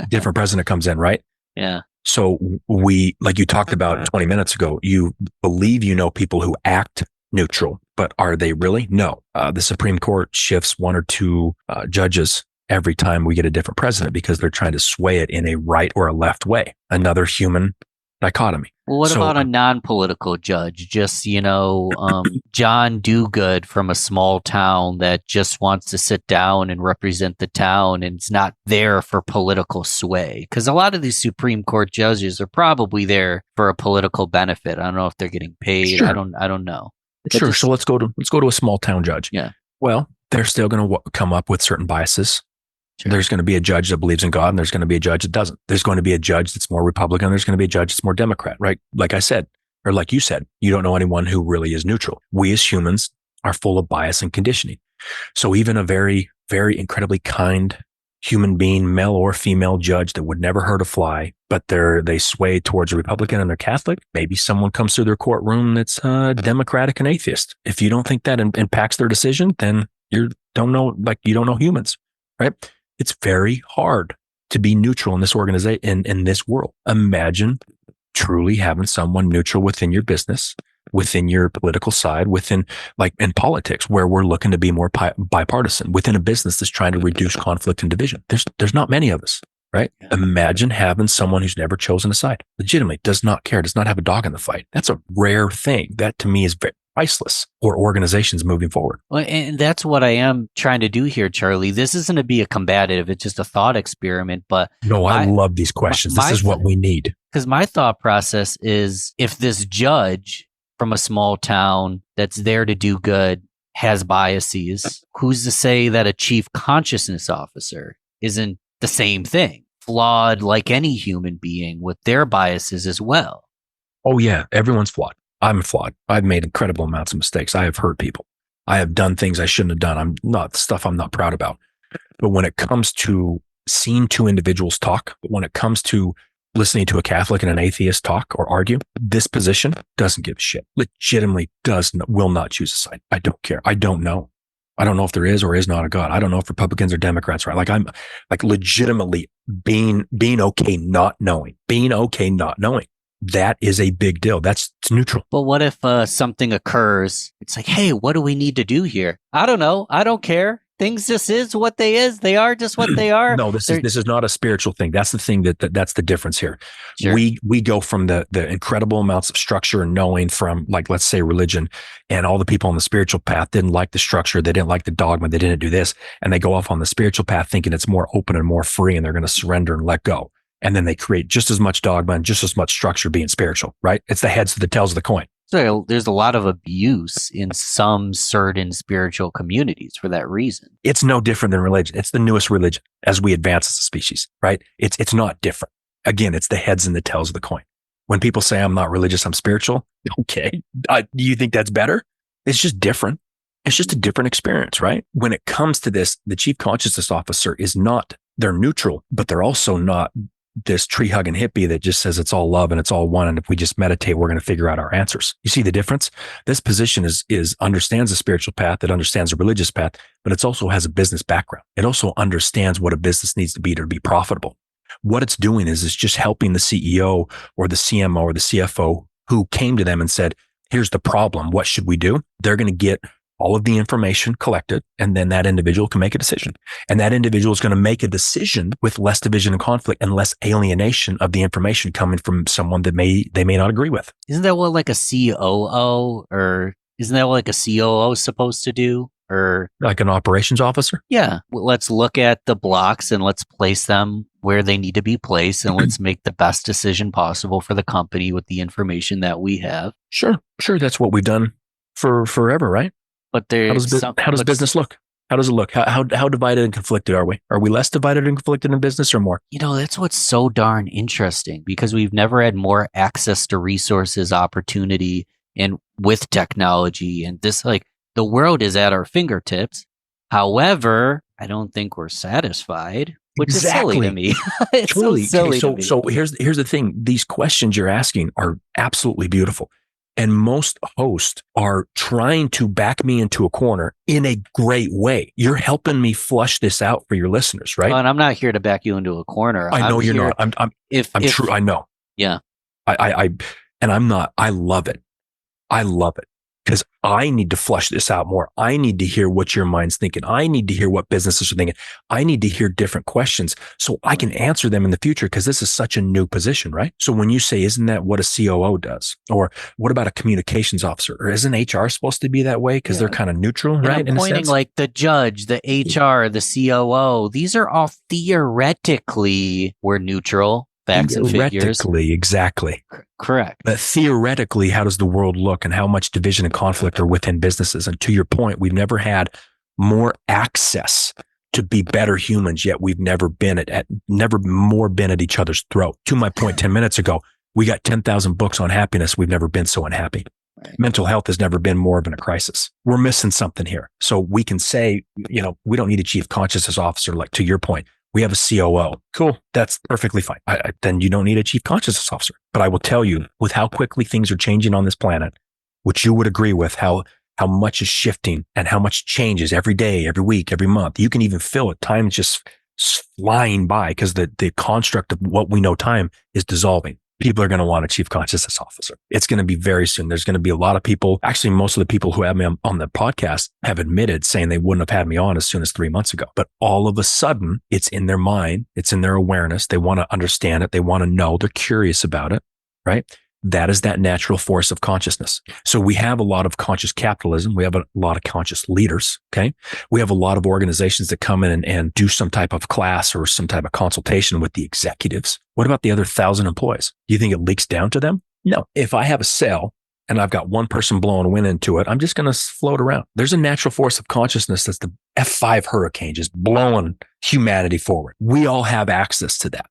Different president comes in, right? Yeah. So we, like you talked about 20 minutes ago, you believe you know people who act neutral, but are they really? No. The Supreme Court shifts one or two judges every time we get a different president because they're trying to sway it in a right or a left way. Another human dichotomy. Well, what about a non-political judge? Just, John Do-Good from a small town that just wants to sit down and represent the town and it's not there for political sway. Because a lot of these Supreme Court judges are probably there for a political benefit. I don't know if they're getting paid. Sure. I don't know. Sure. So let's go to a small town judge. Yeah. Well, they're still going to come up with certain biases. Sure. There's going to be a judge that believes in God and there's going to be a judge that doesn't. There's going to be a judge that's more Republican. There's going to be a judge that's more Democrat, right? Like I said, or like you said, you don't know anyone who really is neutral. We as humans are full of bias and conditioning. So even a very, very incredibly kind human being, male or female judge that would never hurt a fly, but they sway towards a Republican and they're Catholic, maybe someone comes through their courtroom that's Democratic and atheist. If you don't think that impacts their decision, then you don't know humans, right? It's very hard to be neutral in this organization, in this world. Imagine truly having someone neutral within your business within your political side, within like in politics, where we're looking to be more bipartisan, within a business that's trying to reduce conflict and division. There's not many of us, right? Yeah. Imagine having someone who's never chosen a side, legitimately does not care, does not have a dog in the fight. That's a rare thing. That to me is very priceless for organizations moving forward. Well, and that's what I am trying to do here, Charlie. This isn't to be a combative. It's just a thought experiment. But no, I love these questions. This is what we need. Because my thought process is, if this judge from a small town that's there to do good has biases, who's to say that a chief consciousness officer isn't the same thing, flawed like any human being with their biases as well? Oh yeah, everyone's flawed. I'm flawed. I've made incredible amounts of mistakes. I have hurt people. I have done things I shouldn't have done. I'm not proud about. But when it comes to seeing two individuals talk, when it comes to listening to a Catholic and an atheist talk or argue, this position doesn't give a shit. Legitimately will not choose a side. I don't care. I don't know. I don't know if there is or is not a God. I don't know if Republicans or Democrats, right? Like I'm like legitimately being okay not knowing. That is a big deal. It's neutral. But what if something occurs? It's like, hey, what do we need to do here? I don't know. I don't care. Things just is what they is. They are just what they are. No, this is not a spiritual thing. That's the thing that's the difference here. Sure. We go from the incredible amounts of structure and knowing from, like, let's say religion, and all the people on the spiritual path didn't like the structure. They didn't like the dogma. They didn't do this. And they go off on the spiritual path thinking it's more open and more free, and they're going to surrender and let go. And then they create just as much dogma and just as much structure being spiritual, right? It's the heads to the tails of the coin. So there's a lot of abuse in some certain spiritual communities for that reason. It's no different than religion. It's the newest religion as we advance as a species, right? It's not different. Again, it's the heads and the tails of the coin. When people say I'm not religious, I'm spiritual. Okay. Do you think that's better? It's just different. It's just a different experience, right? When it comes to this, the chief consciousness officer they're neutral, but they're also not this tree hugging hippie that just says it's all love and it's all one. And if we just meditate, we're going to figure out our answers. You see the difference? This position understands the spiritual path. It understands the religious path, but it also has a business background. It also understands what a business needs to be profitable. What it's doing is it's just helping the CEO or the CMO or the CFO who came to them and said, here's the problem. What should we do? They're going to get all of the information collected, and then that individual can make a decision. And that individual is going to make a decision with less division and conflict and less alienation of the information coming from someone that they may not agree with. Isn't that what like a COO or isn't that what like a COO is supposed to do? Or like an operations officer? Yeah. Let's look at the blocks and let's place them where they need to be placed, and let's make the best decision possible for the company with the information that we have. Sure. That's what we've done for forever, right? But how does business look? How does it look? How divided and conflicted are we? Are we less divided and conflicted in business or more? That's what's so darn interesting, because we've never had more access to resources, opportunity, and with technology. And this, like, the world is at our fingertips. However, I don't think we're satisfied, which is silly to me. It's Truly. so silly to me. So here's the thing. These questions you're asking are absolutely beautiful. And most hosts are trying to back me into a corner in a great way. You're helping me flush this out for your listeners, right? And I'm not here to back you into a corner. I know you're not. I'm true. I know. Yeah. I'm not. I love it. Because I need to flush this out more. I need to hear what your mind's thinking. I need to hear what businesses are thinking. I need to hear different questions so I can answer them in the future, because this is such a new position, right? So when you say, isn't that what a COO does? Or what about a communications officer? Or isn't HR supposed to be that way? Because they're kind of neutral, and right? I'm pointing like the judge, the HR, the COO. These are all theoretically we're neutral. Facts and figures. Theoretically, exactly. Correct. But theoretically, how does the world look, and how much division and conflict are within businesses? And to your point, we've never had more access to be better humans, yet we've never been at each other's throat. To my point 10 minutes ago, we got 10,000 books on happiness. We've never been so unhappy. Right. Mental health has never been more of a crisis. We're missing something here. So we can say, we don't need a chief consciousness officer, like to your point. We have a COO. Cool. That's perfectly fine. Then you don't need a chief consciousness officer. But I will tell you, with how quickly things are changing on this planet, which you would agree with, how much is shifting and how much changes every day, every week, every month. You can even feel it. Time's just flying by because the construct of what we know time is dissolving. people are going to want a chief consciousness officer. It's going to be very soon. There's going to be a lot of people. Actually, most of the people who have me on the podcast have admitted saying they wouldn't have had me on as soon as 3 months ago. But all of a sudden, it's in their mind. It's in their awareness. They want to understand it. They want to know. They're curious about it, right? That is that natural force of consciousness. So we have a lot of conscious capitalism. We have a lot of conscious leaders. Okay. We have a lot of organizations that come in and do some type of class or some type of consultation with the executives. What about the other 1,000 employees? Do you think it leaks down to them? No. If I have a sale and I've got one person blowing wind into it, I'm just going to float around. There's a natural force of consciousness that's the F5 hurricane just blowing humanity forward. We all have access to that.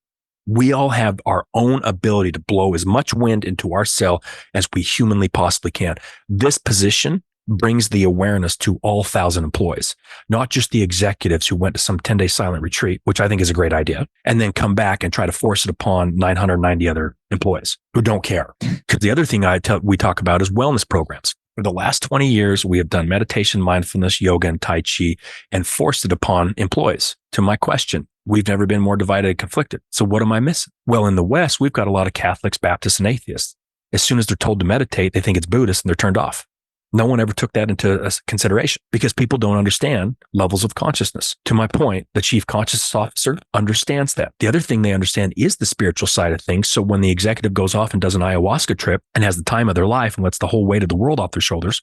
We all have our own ability to blow as much wind into our sail as we humanly possibly can. This position brings the awareness to all 1,000 employees, not just the executives who went to some 10-day silent retreat, which I think is a great idea, and then come back and try to force it upon 990 other employees who don't care. Because the other thing we talk about is wellness programs. For the last 20 years, we have done meditation, mindfulness, yoga, and Tai Chi and forced it upon employees. To my question, we've never been more divided and conflicted. So what am I missing? Well, in the West, we've got a lot of Catholics, Baptists, and atheists. As soon as they're told to meditate, they think it's Buddhist and they're turned off. No one ever took that into consideration because people don't understand levels of consciousness. To my point, the chief consciousness officer understands that. The other thing they understand is the spiritual side of things. So when the executive goes off and does an ayahuasca trip and has the time of their life and lets the whole weight of the world off their shoulders,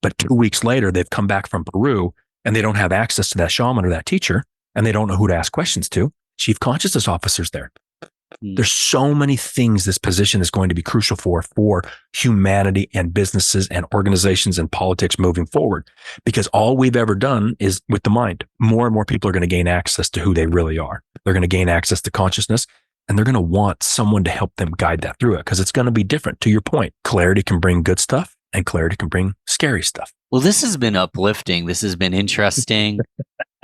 but 2 weeks later, they've come back from Peru and they don't have access to that shaman or that teacher and they don't know who to ask questions to, chief consciousness officer's there. There's so many things this position is going to be crucial for humanity and businesses and organizations and politics moving forward, because all we've ever done is with the mind. More and more people are going to gain access to who they really are. They're going to gain access to consciousness and they're going to want someone to help them guide that through it because it's going to be different. To your point, clarity can bring good stuff and clarity can bring scary stuff. Well, this has been uplifting. This has been interesting.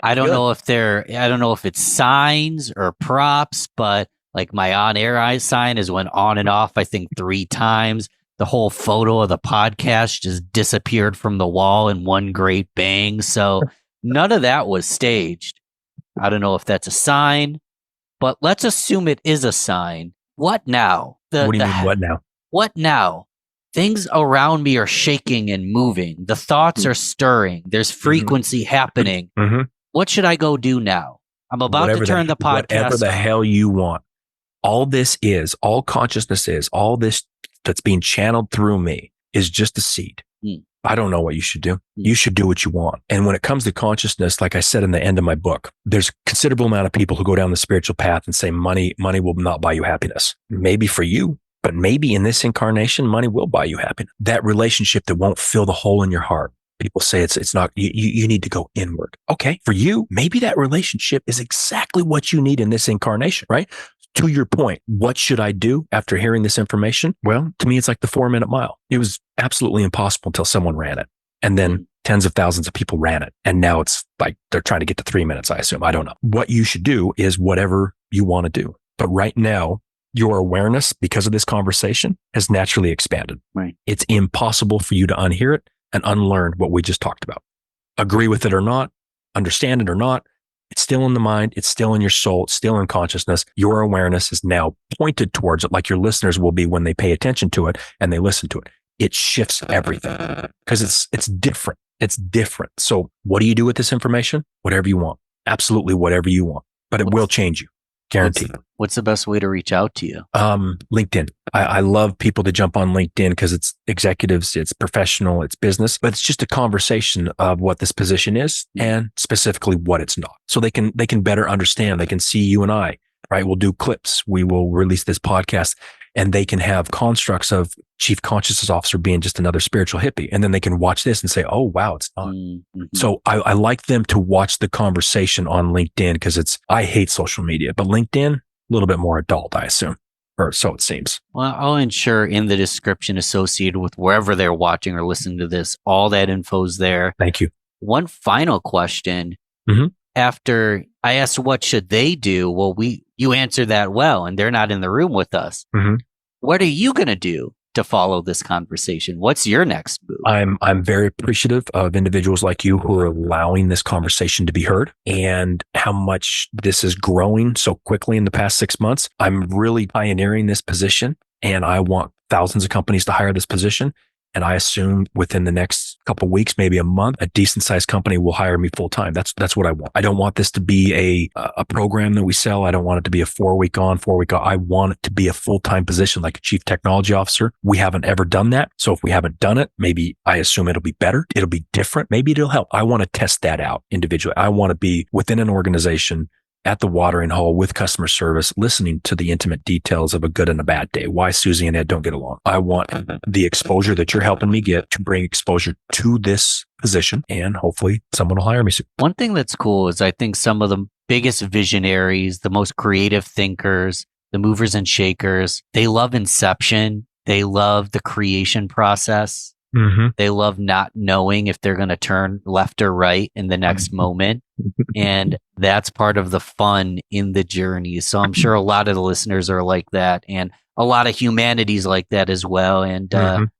I don't know if it's signs or props, but like my on-air eye sign has went on and off, I think 3 times. The whole photo of the podcast just disappeared from the wall in one great bang. So none of that was staged. I don't know if that's a sign, but let's assume it is a sign. What now? What do you mean, what now? What now? Things around me are shaking and moving. The thoughts are stirring. There's frequency happening. Mm-hmm. What should I go do now? I'm about to turn the podcast whatever the hell you want. All this is, all consciousness is, all this that's being channeled through me is just a seed. I don't know what you should do. You should do what you want. And when it comes to consciousness, like I said in the end of my book, there's a considerable amount of people who go down the spiritual path and say money will not buy you happiness. Maybe for you, but maybe in this incarnation, money will buy you happiness. That relationship that won't fill the hole in your heart. People say it's not, you need to go inward. Okay. For you, maybe that relationship is exactly what you need in this incarnation, right? To your point, what should I do after hearing this information? Well, to me, it's like the 4-minute mile. It was absolutely impossible until someone ran it. And then tens of thousands of people ran it. And now it's like they're trying to get to 3 minutes, I assume. I don't know. What you should do is whatever you want to do. But right now, your awareness, because of this conversation, has naturally expanded. Right. It's impossible for you to unhear it and unlearn what we just talked about. Agree with it or not, understand it or not, it's still in the mind. It's still in your soul. It's still in consciousness. Your awareness is now pointed towards it, like your listeners will be when they pay attention to it and they listen to it. It shifts everything because it's different. It's different. So what do you do with this information? Whatever you want. Absolutely whatever you want. But it will change you. Guaranteed. What's the best way to reach out to you? LinkedIn. I love people to jump on LinkedIn because it's executives, it's professional, it's business, but it's just a conversation of what this position is and specifically what it's not. So they can better understand. They can see you and I, right? We'll do clips. We will release this podcast and they can have constructs of chief consciousness officer being just another spiritual hippie. And then they can watch this and say, oh, wow, it's not. Mm-hmm. So I like them to watch the conversation on LinkedIn because I hate social media, but LinkedIn, a little bit more adult, I assume, or so it seems. Well, I'll ensure in the description associated with wherever they're watching or listening to this, all that info's there. Thank you. One final question. Mm-hmm. After I asked what should they do, well, you answered that well, and they're not in the room with us. Mm-hmm. What are you going to do to follow this conversation? What's your next move? I'm very appreciative of individuals like you who are allowing this conversation to be heard and how much this is growing so quickly in the past 6 months. I'm really pioneering this position, and I want thousands of companies to hire this position. And I assume within the next couple of weeks, maybe a month, a decent sized company will hire me full time. That's what I want. I don't want this to be a program that we sell. I don't want it to be a 4-week on, 4-week off. I want it to be a full time position like a chief technology officer. We haven't ever done that. So if we haven't done it, maybe I assume it'll be better. It'll be different. Maybe it'll help. I want to test that out individually. I want to be within an organization at the watering hole with customer service, listening to the intimate details of a good and a bad day. Why Susie and Ed don't get along. I want the exposure that you're helping me get to bring exposure to this position, and hopefully someone will hire me soon. One thing that's cool is I think some of the biggest visionaries, the most creative thinkers, the movers and shakers, they love inception. They love the creation process. Mm-hmm. They love not knowing if they're going to turn left or right in the next moment. And that's part of the fun in the journey. So I'm sure a lot of the listeners are like that, and a lot of humanity's like that as well. And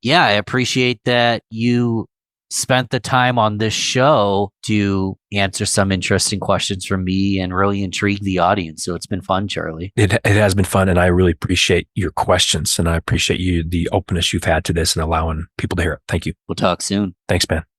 yeah, I appreciate that you spent the time on this show to answer some interesting questions from me and really intrigue the audience. So it's been fun, Charley. It has been fun, and I really appreciate your questions, and I appreciate the openness you've had to this and allowing people to hear it. Thank you. We'll talk soon. Thanks, man.